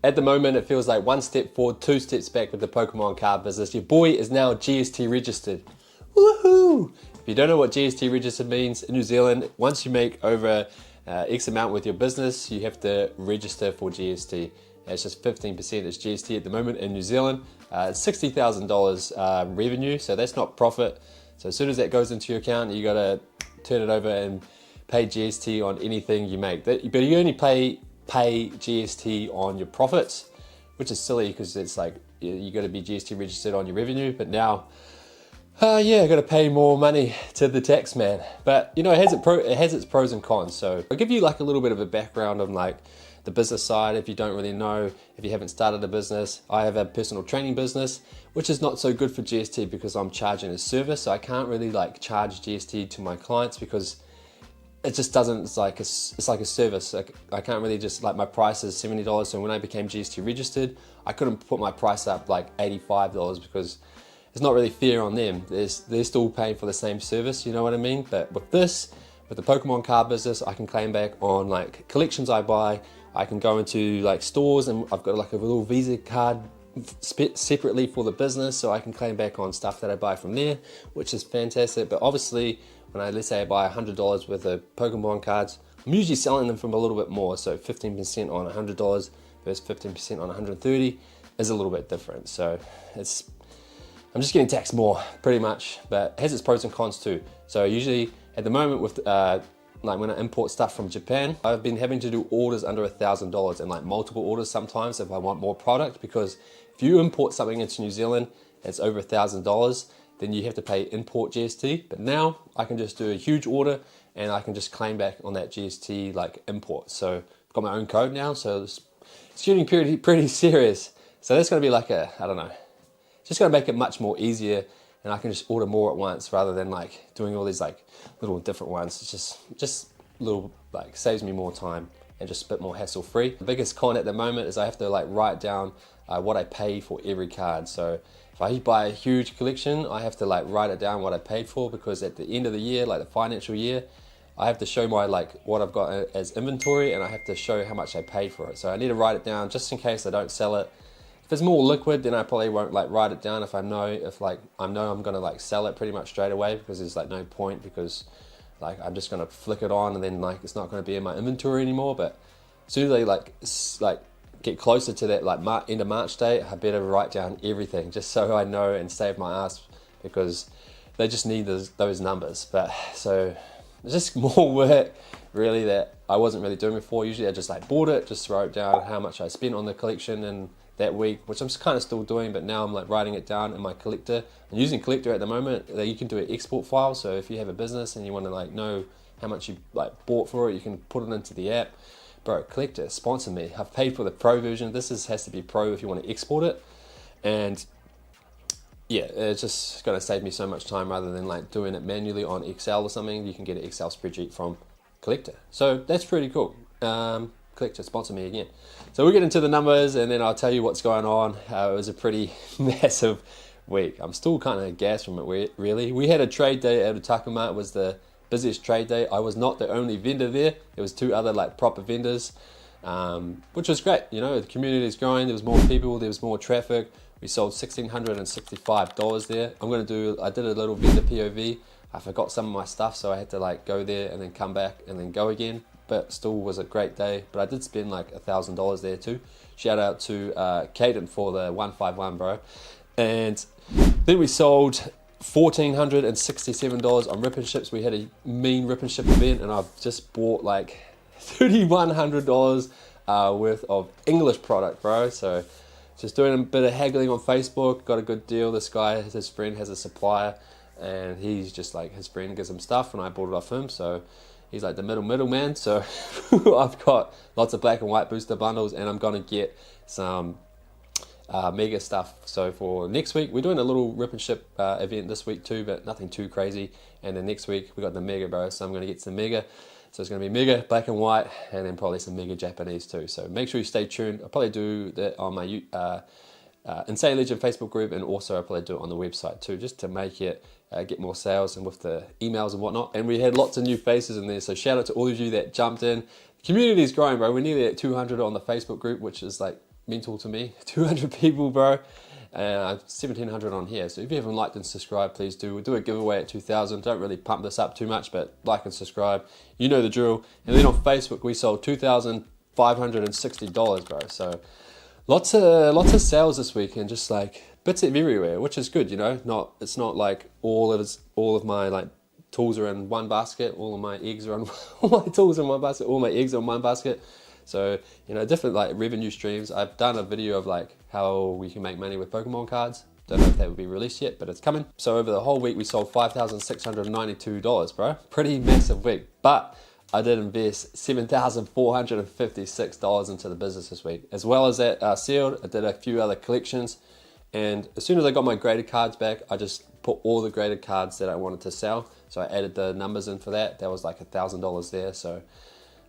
At the moment, it feels like one step forward, two steps back with the Pokemon card business. Your boy is now GST registered. Woohoo! If you don't know what GST registered means, in New Zealand, once you make over X amount with your business, you have to register for GST. It's just 15% is GST at the moment in New Zealand. It's $60,000 revenue, so that's not profit. So as soon as that goes into your account, you gotta turn it over and pay GST on anything you make. But you only pay GST on your profits, which is silly because it's like you got to be GST registered on your revenue. But now, yeah, I got to pay more money to the tax man. But you know, it has its pros and cons. So I'll give you like a little bit of a background on like the business side if you don't really know, if you haven't started a business. I have a personal training business, which is not so good for GST because I'm charging a service. So I can't really like charge GST to my clients because it just doesn't, it's like a service. Like, I can't really just, like my price is $70. So when I became GST registered, I couldn't put my price up like $85 because it's not really fair on them. They're still paying for the same service, you know what I mean? But with this, with the Pokemon card business, I can claim back on like collections I buy. I can go into like stores and I've got like a little Visa card separately for the business, so I can claim back on stuff that I buy from there, which is fantastic. But obviously, let's say I buy $100 worth of Pokemon cards, I'm usually selling them for a little bit more. So 15% on $100 versus 15% on $130 is a little bit different. So I'm just getting taxed more pretty much, but it has its pros and cons too. So usually at the moment with like when I import stuff from Japan, I've been having to do orders under $1,000 and like multiple orders sometimes if I want more product, because if you import something into New Zealand and it's over $1,000, then you have to pay import GST. But now I can just do a huge order and I can just claim back on that GST like import. So I've got my own code now, so it's getting pretty serious. So that's gonna be like I don't know, just gonna make it much more easier, and I can just order more at once rather than like doing all these like little different ones. It's just little, like, saves me more time and just a bit more hassle free. The biggest con at the moment is I have to like write down what I pay for every card. So if I buy a huge collection, I have to like write it down what I paid for, because at the end of the year, like the financial year, I have to show my like what I've got as inventory, and I have to show how much I paid for it. So I need to write it down just in case I don't sell it. If it's more liquid, then I probably won't like write it down if I know I'm gonna like sell it pretty much straight away, because there's like no point, because like I'm just gonna flick it on and then like it's not gonna be in my inventory anymore. But as soon as they like get closer to that like end of March date, I better write down everything just so I know and save my ass, because they just need those numbers. But so it's just more work really that I wasn't really doing before. Usually I just like bought it, just wrote down how much I spent on the collection and that week, which I'm kind of still doing, but now I'm like writing it down in my collector. I'm using collector at the moment. You can do an export file, so if you have a business and you want to like know how much you like bought for it, you can put it into the app. Bro, collector, sponsor me. I've paid for the pro version. This has to be pro if you want to export it. And yeah, it's just going to save me so much time rather than like doing it manually on Excel or something. You can get an Excel spreadsheet from collector. So that's pretty cool. Collector, sponsor me again. So we'll get into the numbers and then I'll tell you what's going on. It was a pretty massive week. I'm still kind of gassed from it, really. We had a trade day at Takuma. It was the busiest trade day. I was not the only vendor there. There was two other like proper vendors, which was great. You know, the community is growing. There was more people. There was more traffic. We sold $1,665 there. I did a little vendor POV. I forgot some of my stuff, so I had to like go there and then come back and then go again. But still was a great day. But I did spend like $1,000 there too. Shout out to Caden for the 151, bro. And then we sold $1,467 on rip and ships. We had a mean rip and ship event, and I've just bought like $3,100 worth of English product, bro. So just doing a bit of haggling on Facebook, got a good deal. This guy, his friend has a supplier, and he's just like, his friend gives him stuff, and I bought it off him. So he's like the middleman. So I've got lots of black and white booster bundles, and I'm gonna get some mega stuff. So for next week, we're doing a little rip and ship event this week too, but nothing too crazy. And then next week we got the mega, bro. So I'm gonna get some mega. So it's gonna be mega black and white, and then probably some mega Japanese too. So make sure you stay tuned. I'll probably do that on my Insane Legend Facebook group, and also I'll probably do it on the website too, just to make it get more sales and with the emails and whatnot. And we had lots of new faces in there, so shout out to all of you that jumped in. The community is growing, bro. We're nearly at 200 on the Facebook group, which is like mental to me. 200 people, bro. 1,700 on here. So if you haven't liked and subscribed, please do. We'll do a giveaway at 2,000. Don't really pump this up too much, but like and subscribe. You know the drill. And then on Facebook, we sold $2,560, bro. So lots of sales this week, and just like bits of everywhere, which is good, you know. It's not like all of my like tools are in one basket. All of my eggs are on all my tools in one basket. All my eggs are in one basket. So, you know, different like revenue streams. I've done a video of like how we can make money with Pokemon cards. Don't know if that will be released yet, but it's coming. So over the whole week, we sold $5,692, bro. Pretty massive week. But I did invest $7,456 into the business this week. As well as that sealed, I did a few other collections. And as soon as I got my graded cards back, I just put all the graded cards that I wanted to sell. So I added the numbers in for that. That was like $1,000 there. So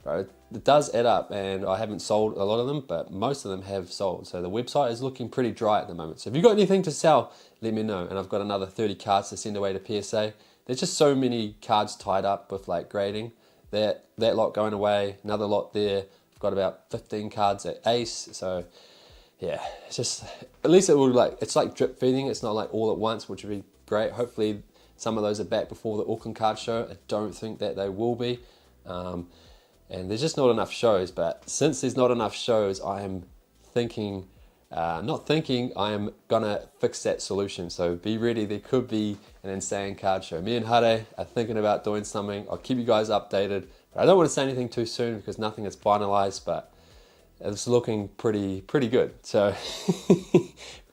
bro, it does add up, and I haven't sold a lot of them, but most of them have sold. So the website is looking pretty dry at the moment. So if you've got anything to sell, let me know. And I've got another 30 cards to send away to PSA. There's just so many cards tied up with like grading. That lot going away, another lot there. I've got about 15 cards at Ace. So yeah, it's just, at least it will it's like drip feeding. It's not like all at once, which would be great. Hopefully some of those are back before the Auckland card show. I don't think that they will be. And there's just not enough shows, but since there's not enough shows, I am thinking, I am gonna fix that solution. So be ready, there could be an insane card show. Me and Hare are thinking about doing something. I'll keep you guys updated, but I don't want to say anything too soon because nothing is finalized, but it's looking pretty good. So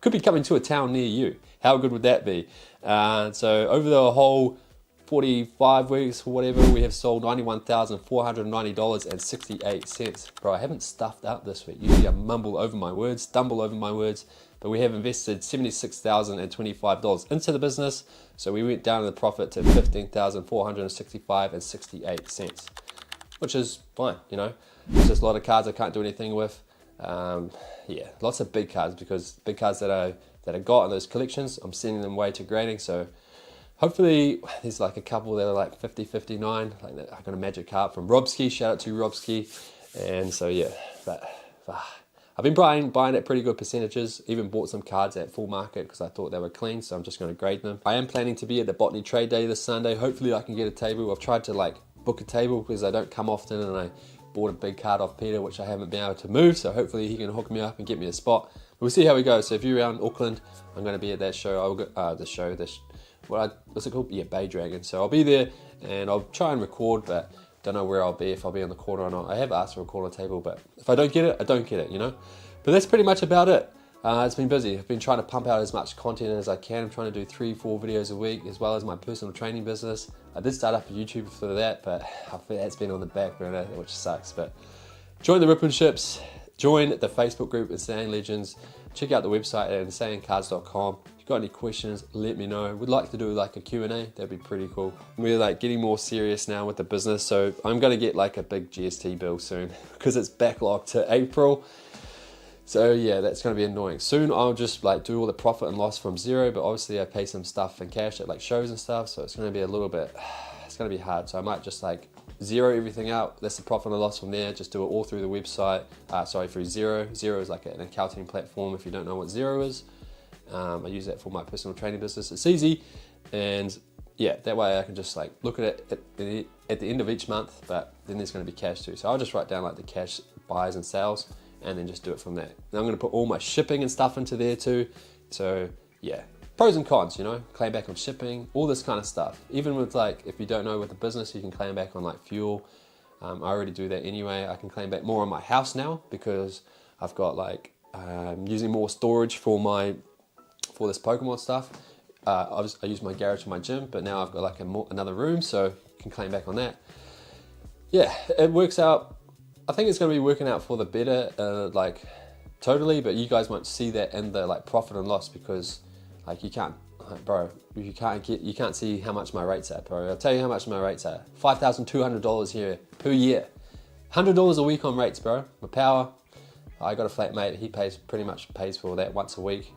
could be coming to a town near you. How good would that be? So over the whole 45 weeks or whatever, we have sold $91,490.68. Bro, I haven't stuffed up this week. Usually I stumble over my words, but we have invested $76,025 into the business. So we went down in the profit to $15,465.68, which is fine, you know. It's just a lot of cards I can't do anything with. Yeah, lots of big cards, because big cards that I got in those collections, I'm sending them away to grading. So hopefully there's like a couple that are like 50, 59. Like I got a magic card from Robski. Shout out to Robski. And so yeah, but I've been buying at pretty good percentages. Even bought some cards at full market because I thought they were clean. So I'm just going to grade them. I am planning to be at the Botany Trade Day this Sunday. Hopefully I can get a table. I've tried to like book a table because I don't come often, and I bought a big card off Peter, which I haven't been able to move. So hopefully he can hook me up and get me a spot. We'll see how we go. So if you're around Auckland, I'm going to be at that show. I'll go, what's it called? Yeah, Bay Dragon. So I'll be there, and I'll try and record, but don't know where I'll be, if I'll be on the corner or not. I have asked for a corner table, but if I don't get it, I don't get it, you know? But that's pretty much about it. It's been busy. I've been trying to pump out as much content as I can. I'm trying to do 3-4 videos a week, as well as my personal training business. I did start up a YouTube for that, but I think that's been on the back burner, which sucks. But join the Rippin' Ships, join the Facebook group Insane Legends, check out the website at insanecards.com. If you've got any questions, let me know. We'd like to do like a Q&A, that'd be pretty cool. We're like getting more serious now with the business, so I'm gonna get like a big GST bill soon because it's backlogged to April. So yeah, that's going to be annoying. Soon I'll just like do all the profit and loss from zero, but obviously I pay some stuff in cash at like shows and stuff, so it's going to be a little bit, it's going to be hard. So I might just like zero everything out. That's the profit and loss from there. Just do it all through the website. Through Xero. Xero is like an accounting platform. If you don't know what Xero is, I use that for my personal training business. It's easy, and yeah, that way I can just like look at it at the end of each month, but then there's going to be cash too. So I'll just write down like the cash buys and sales, and then just do it from there. Now I'm going to put all my shipping and stuff into there too. So yeah, pros and cons, you know, claim back on shipping, all this kind of stuff. Even with like, if you don't know with the business, you can claim back on like fuel. I already do that anyway. I can claim back more on my house now because I've got like, using more storage for this Pokemon stuff. I use my garage for my gym, but now I've got like another room, so you can claim back on that. Yeah, it works out. I think it's going to be working out for the better, like totally, but you guys won't see that in the like profit and loss because like you can't see how much my rates are, bro. I'll tell you how much my rates are. $5,200 here per year. $100 a week on rates, bro. My power, I got a flatmate, he pretty much pays for that once a week.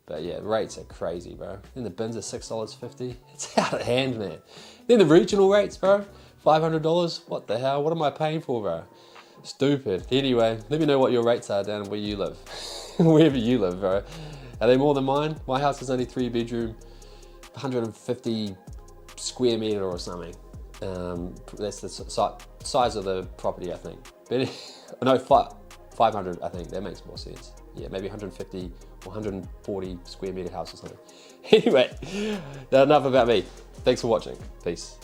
But yeah, rates are crazy, bro. Then the bins are $6.50. It's out of hand, man. Then the regional rates, bro, $500. What the hell? What am I paying for, bro? Stupid. Anyway, let me know what your rates are down where you live. Wherever you live, bro. Are they more than mine? My house is only 3-bedroom, 150 square meter or something. That's the size of the property, I think. But no, 500, I think. That makes more sense. Yeah, maybe 150 or 140 square meter house or something. Anyway, enough about me. Thanks for watching. Peace.